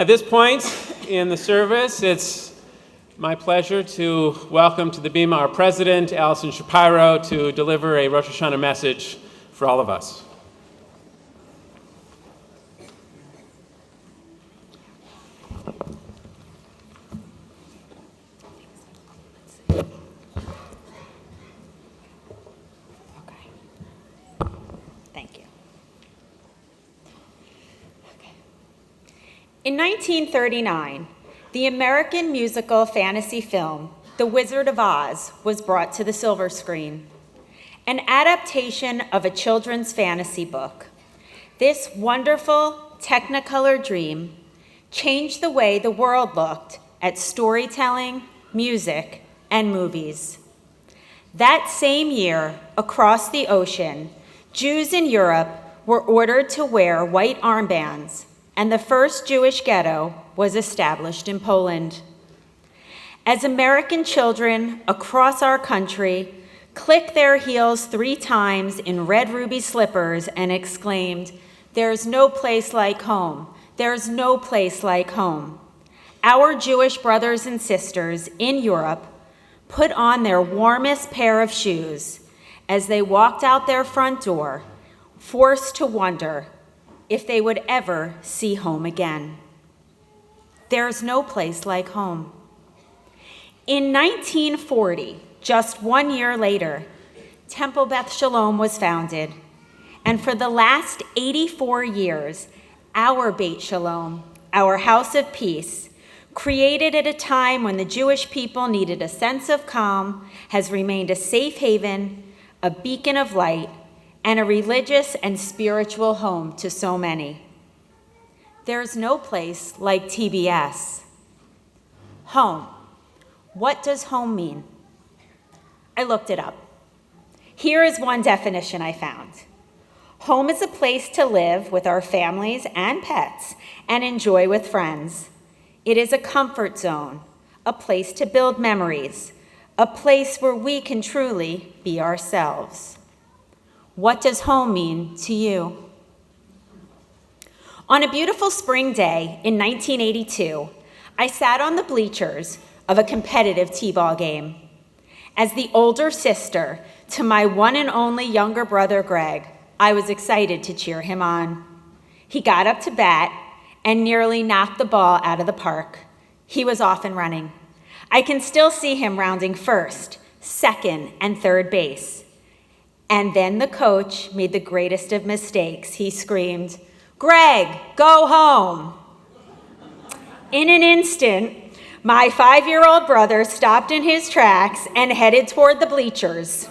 At this point in the service, it's my pleasure to welcome to the Bima our President, Alison Shapiro, to deliver a Rosh Hashanah message for all of us. In 1939, the American musical fantasy film, The Wizard of Oz, was brought to the silver screen, an adaptation of a children's fantasy book. This wonderful Technicolor dream changed the way the world looked at storytelling, music, and movies. That same year, across the ocean, Jews in Europe were ordered to wear white armbands, and the first Jewish ghetto was established in Poland. As American children across our country clicked their heels 3 times in red ruby slippers and exclaimed, "There's no place like home, there's no place like home," our Jewish brothers and sisters in Europe put on their warmest pair of shoes as they walked out their front door, forced to wonder if they would ever see home again. There's no place like home. In 1940, just 1 year later, Temple Beth Sholom was founded, and for the last 84 years, our Beit Shalom, our house of peace, created at a time when the Jewish people needed a sense of calm, has remained a safe haven, a beacon of light, and a religious and spiritual home to so many. There's no place like TBS. Home. What does home mean? I looked it up. Here is one definition I found. Home is a place to live with our families and pets and enjoy with friends. It is a comfort zone, a place to build memories, a place where we can truly be ourselves. What does home mean to you? On a beautiful spring day in 1982, I sat on the bleachers of a competitive t-ball game. As the older sister to my one and only younger brother, Greg, I was excited to cheer him on. He got up to bat and nearly knocked the ball out of the park. He was off and running. I can still see him rounding first, second, and third base. And then the coach made the greatest of mistakes. He screamed, "Greg, go home." In an instant, my 5-year-old brother stopped in his tracks and headed toward the bleachers.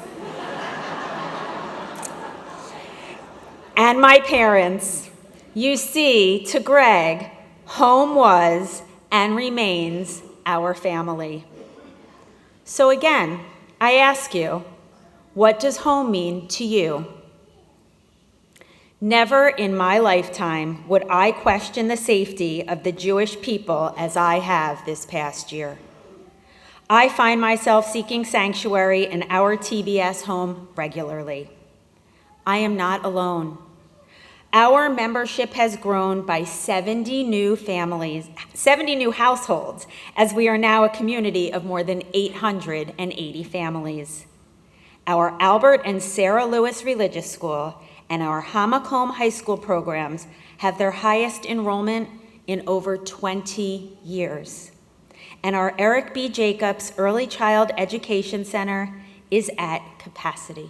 And my parents, you see, to Greg, home was and remains our family. So again, I ask you, what does home mean to you? Never in my lifetime would I question the safety of the Jewish people as I have this past year. I find myself seeking sanctuary in our TBS home regularly. I am not alone. Our membership has grown by 70 new households, as we are now a community of more than 880 families. Our Albert and Sarah Lewis Religious School and our Hamakom High School programs have their highest enrollment in over 20 years. And our Eric B. Jacobs Early Child Education Center is at capacity.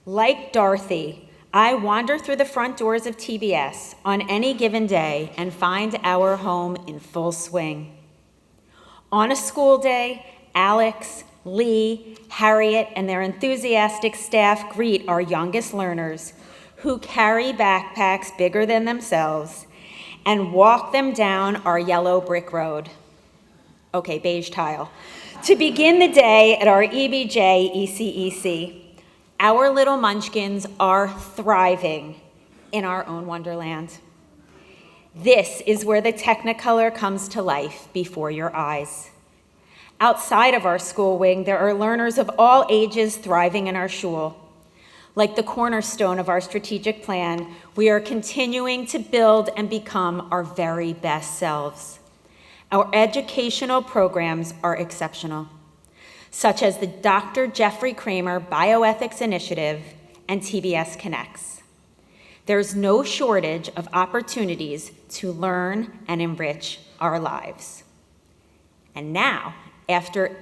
Like Dorothy, I wander through the front doors of TBS on any given day and find our home in full swing. On a school day, Alex, Lee, Harriet, and their enthusiastic staff greet our youngest learners who carry backpacks bigger than themselves and walk them down our yellow brick road. Okay, beige tile. To begin the day at our EBJ ECEC. Our little munchkins are thriving in our own wonderland. This is where the Technicolor comes to life before your eyes. Outside of our school wing, there are learners of all ages thriving in our shul. Like the cornerstone of our strategic plan, we are continuing to build and become our very best selves. Our educational programs are exceptional, such as the Dr. Jeffrey Kramer Bioethics Initiative and TBS Connects. There's no shortage of opportunities to learn and enrich our lives. And now, after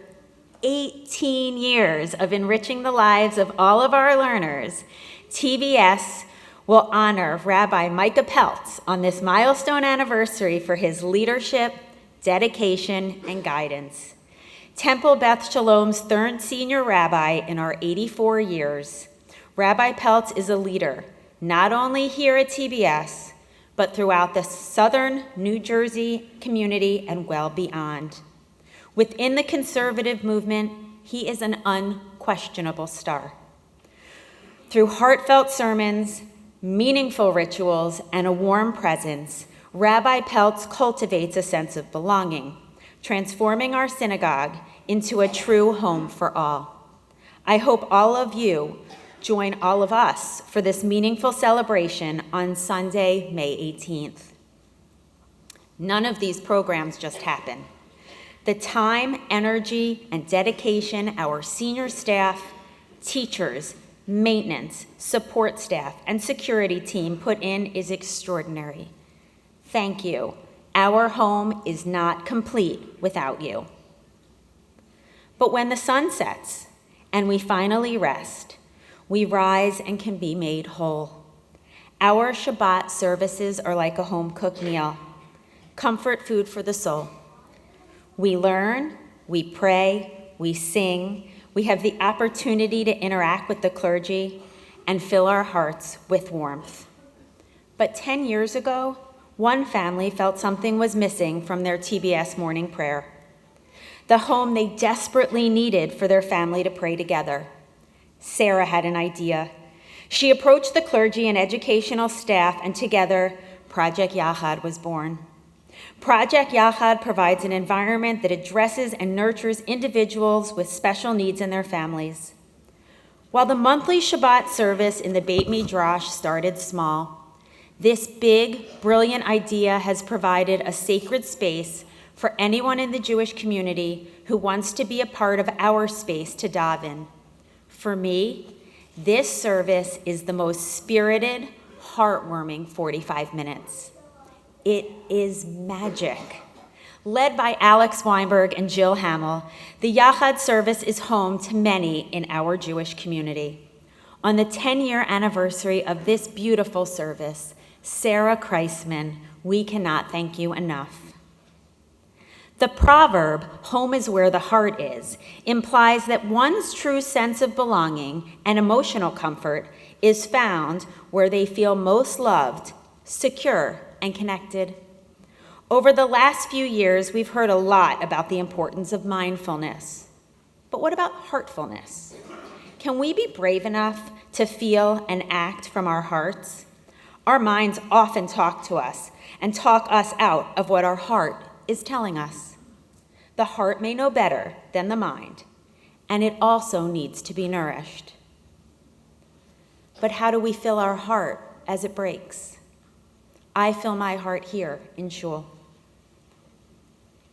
18 years of enriching the lives of all of our learners, TBS will honor Rabbi Micah Peltz on this milestone anniversary for his leadership, dedication, and guidance. Temple Beth Sholom's third senior rabbi in our 84 years, Rabbi Peltz is a leader, not only here at TBS, but throughout the southern New Jersey community and well beyond. Within the conservative movement, he is an unquestionable star. Through heartfelt sermons, meaningful rituals, and a warm presence, Rabbi Peltz cultivates a sense of belonging, transforming our synagogue into a true home for all. I hope all of you join all of us for this meaningful celebration on Sunday, May 18th. None of these programs just happen. The time, energy, and dedication our senior staff, teachers, maintenance, support staff, and security team put in is extraordinary. Thank you. Our home is not complete without you. But when the sun sets and we finally rest, we rise and can be made whole. Our Shabbat services are like a home-cooked meal, comfort food for the soul. We learn, we pray, we sing, we have the opportunity to interact with the clergy and fill our hearts with warmth. But 10 years ago, one family felt something was missing from their TBS morning prayer, the home they desperately needed for their family to pray together. Sarah had an idea. She approached the clergy and educational staff, and together, Project Yachad was born. Project Yachad provides an environment that addresses and nurtures individuals with special needs and their families. While the monthly Shabbat service in the Beit Midrash started small, this big, brilliant idea has provided a sacred space for anyone in the Jewish community who wants to be a part of our space to daven. For me, this service is the most spirited, heartwarming 45 minutes. It is magic. Led by Alex Weinberg and Jill Hamill, the Yachad service is home to many in our Jewish community. On the 10-year anniversary of this beautiful service, Sarah Kreisman, we cannot thank you enough. The proverb, home is where the heart is, implies that one's true sense of belonging and emotional comfort is found where they feel most loved, secure, and connected. Over the last few years, we've heard a lot about the importance of mindfulness. But what about heartfulness? Can we be brave enough to feel and act from our hearts? Our minds often talk to us and talk us out of what our heart is telling us. The heart may know better than the mind, and it also needs to be nourished. But how do we fill our heart as it breaks? I fill my heart here in Shul.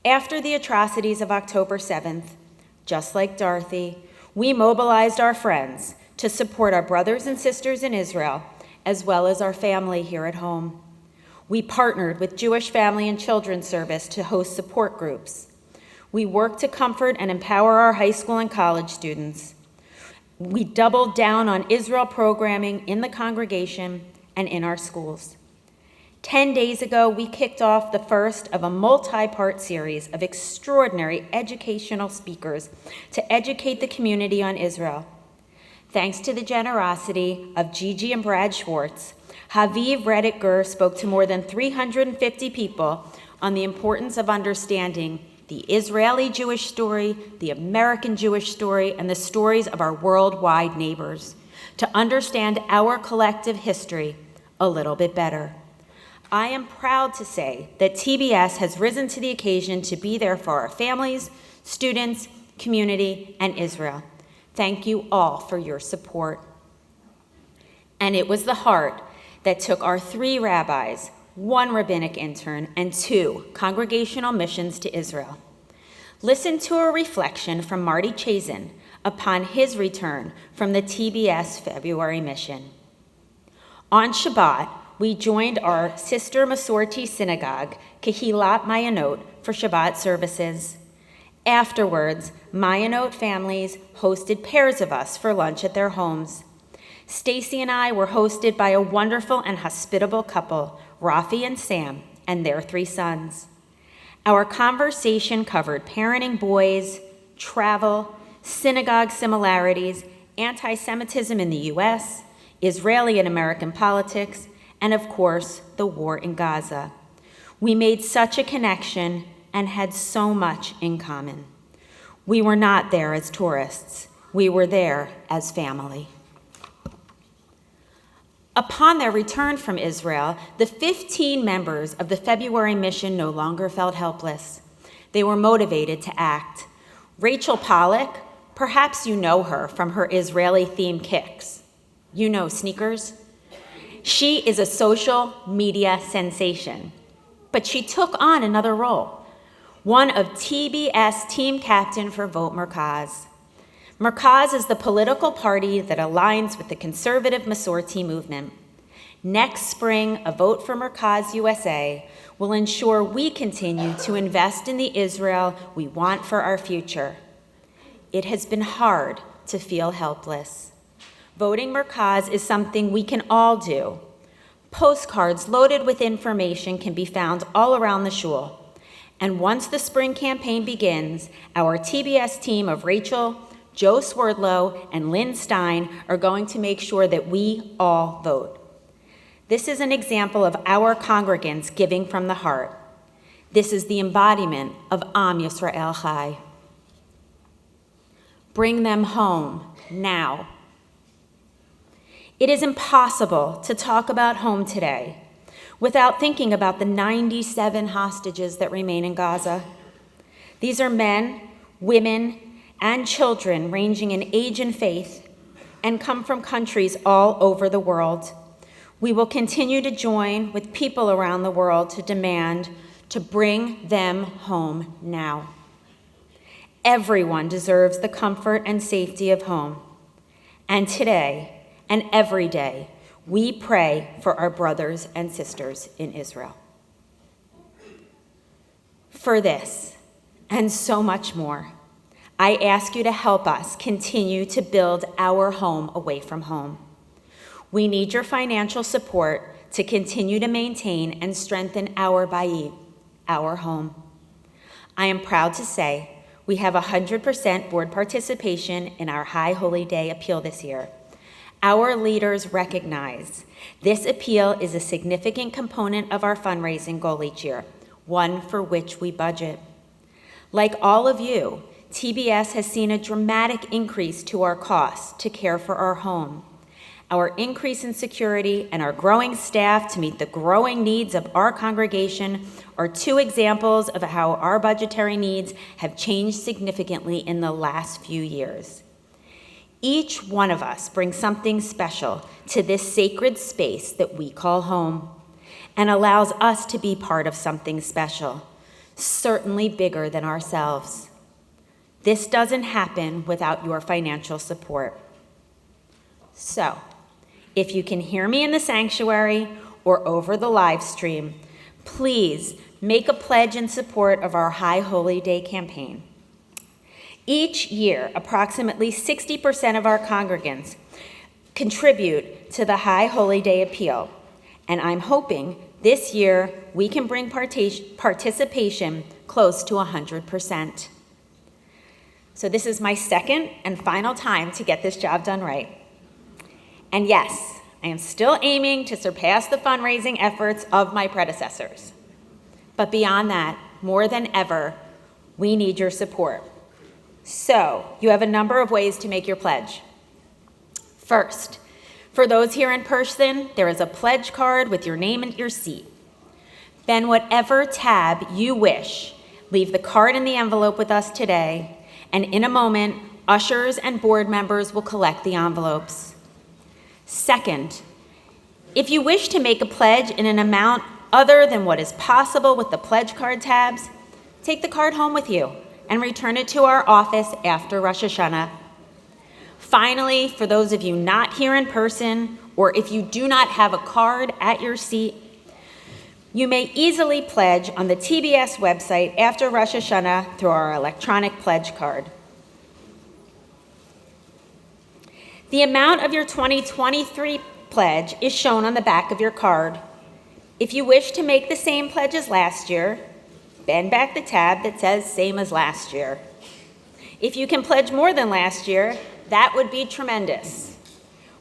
After the atrocities of October 7th, just like Dorothy, we mobilized our friends to support our brothers and sisters in Israel, as well as our family here at home. We partnered with Jewish Family and Children's Service to host support groups. We worked to comfort and empower our high school and college students. We doubled down on Israel programming in the congregation and in our schools. 10 days ago, we kicked off the first of a multi-part series of extraordinary educational speakers to educate the community on Israel. Thanks to the generosity of Gigi and Brad Schwartz, Haviv Reddick Gur spoke to more than 350 people on the importance of understanding the Israeli Jewish story, the American Jewish story, and the stories of our worldwide neighbors, to understand our collective history a little bit better. I am proud to say that TBS has risen to the occasion to be there for our families, students, community, and Israel. Thank you all for your support. And it was the heart that took our 3 rabbis, 1 rabbinic intern, and 2 congregational missions to Israel. Listen to a reflection from Marty Chazen upon his return from the TBS February mission. On Shabbat, we joined our sister Masorti synagogue, Kehilat Mayanot, for Shabbat services. Afterwards, Mayanot families hosted pairs of us for lunch at their homes. Stacy and I were hosted by a wonderful and hospitable couple, Rafi and Sam, and their 3 sons. Our conversation covered parenting boys, travel, synagogue similarities, anti-Semitism in the U.S., Israeli and American politics, and of course, the war in Gaza. We made such a connection and had so much in common. We were not there as tourists. We were there as family. Upon their return from Israel, the 15 members of the February mission no longer felt helpless. They were motivated to act. Rachel Pollack, perhaps you know her from her Israeli-themed kicks. You know sneakers? She is a social media sensation, but she took on another role, one of TBS team captain for Vote Merkaz. Merkaz is the political party that aligns with the conservative Masorti movement. Next spring, a vote for Merkaz USA will ensure we continue to invest in the Israel we want for our future. It has been hard to feel helpless. Voting Merkaz is something we can all do. Postcards loaded with information can be found all around the shul. And once the spring campaign begins, our TBS team of Rachel, Joe Swerdlow, and Lynn Stein are going to make sure that we all vote. This is an example of our congregants giving from the heart. This is the embodiment of Am Yisrael Chai. Bring them home now. It is impossible to talk about home today without thinking about the 97 hostages that remain in Gaza. These are men, women, and children ranging in age and faith, and come from countries all over the world. We will continue to join with people around the world to demand to bring them home now. Everyone deserves the comfort and safety of home. And today, and every day, we pray for our brothers and sisters in Israel. For this, and so much more, I ask you to help us continue to build our home away from home. We need your financial support to continue to maintain and strengthen our bayit, our home. I am proud to say we have 100% board participation in our High Holy Day appeal this year. Our leaders recognize this appeal is a significant component of our fundraising goal each year, one for which we budget. Like all of you, TBS has seen a dramatic increase to our costs to care for our home. Our increase in security and our growing staff to meet the growing needs of our congregation are 2 examples of how our budgetary needs have changed significantly in the last few years. Each one of us brings something special to this sacred space that we call home and allows us to be part of something special, certainly bigger than ourselves. This doesn't happen without your financial support. So, if you can hear me in the sanctuary or over the live stream, please make a pledge in support of our High Holy Day campaign. Each year, approximately 60% of our congregants contribute to the High Holy Day appeal, and I'm hoping this year we can bring participation close to 100%. So this is my second and final time to get this job done right. And yes, I am still aiming to surpass the fundraising efforts of my predecessors. But beyond that, more than ever, we need your support. So you have a number of ways to make your pledge. First, for those here in person, there is a pledge card with your name and your seat. Then whatever tab you wish, leave the card in the envelope with us today, and in a moment, ushers and board members will collect the envelopes. Second, If you wish to make a pledge in an amount other than what is possible with the pledge card tabs, take the card home with you and return it to our office after Rosh Hashanah. Finally, for those of you not here in person, or if you do not have a card at your seat, you may easily pledge on the TBS website after Rosh Hashanah through our electronic pledge card. The amount of your 2023 pledge is shown on the back of your card. If you wish to make the same pledge as last year, bend back the tab that says same as last year. If you can pledge more than last year, that would be tremendous.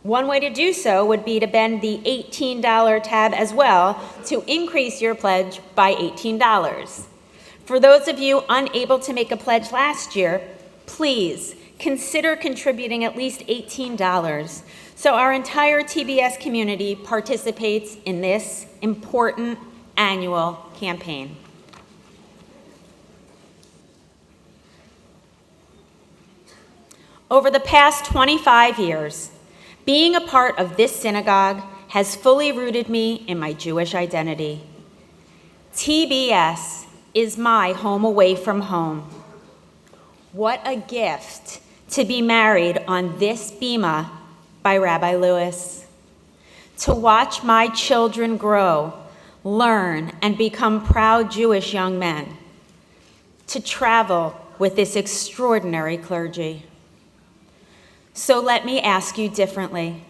One way to do so would be to bend the $18 tab as well to increase your pledge by $18. For those of you unable to make a pledge last year, please consider contributing at least $18 so our entire TBS community participates in this important annual campaign. Over the past 25 years, being a part of this synagogue has fully rooted me in my Jewish identity. TBS is my home away from home. What a gift to be married on this bima by Rabbi Lewis, to watch my children grow, learn, and become proud Jewish young men, to travel with this extraordinary clergy. So let me ask you differently.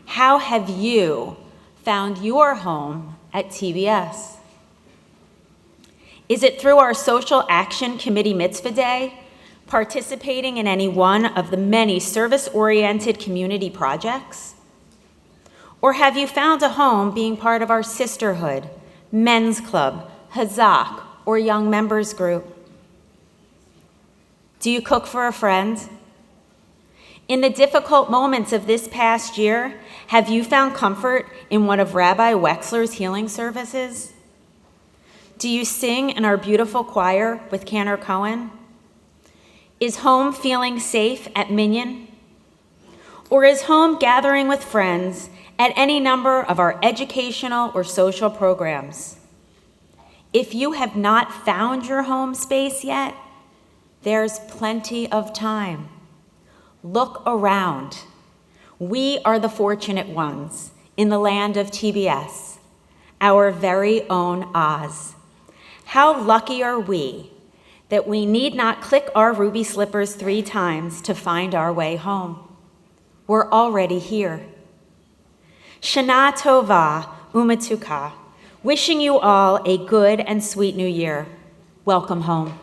How have you found your home at TBS? Is it through our Social Action Committee Mitzvah Day, participating in any one of the many service-oriented community projects? Or have you found a home being part of our sisterhood, men's club, Hazak, or young members group? Do you cook for a friend? In the difficult moments of this past year, have you found comfort in one of Rabbi Wexler's healing services? Do you sing in our beautiful choir with Cantor Cohen? Is home feeling safe at Minyan? Or is home gathering with friends at any number of our educational or social programs? If you have not found your home space yet, there's plenty of time. Look around. We are the fortunate ones in the land of TBS, our very own Oz. How lucky are we that we need not click our ruby slippers 3 times to find our way home. We're already here. Shana Tova Umatuka, wishing you all a good and sweet new year. Welcome home.